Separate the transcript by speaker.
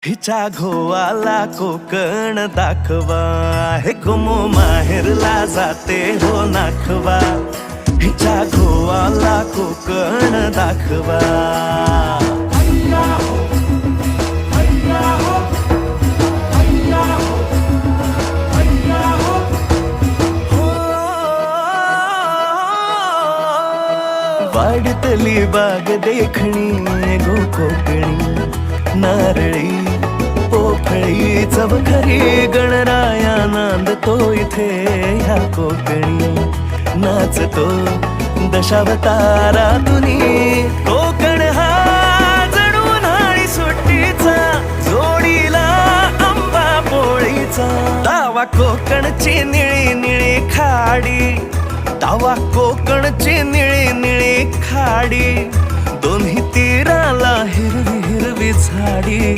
Speaker 1: हिच्या घोवाला कोकण दाखवा, हे गोमो माहेरला जाते हो नाखवा. हिच्या घोवाला कोकण दाखवा. वाडतली बाग देखणी गो कोकणी, नारळी पोफळी चवखरी गणराया नांदतो इथे ह्या कोकणी. नाचतो दशावतारा तुनी कोकण हा जणू उन्हाळी सुट्टीचा, जोडीला आंबा पोळीचा. दावा कोकणची निळी निळी खाडी, दावा कोकणची निळी निळी खाडी. दोन्ही तीराला हिरवी हिरवी झाडी.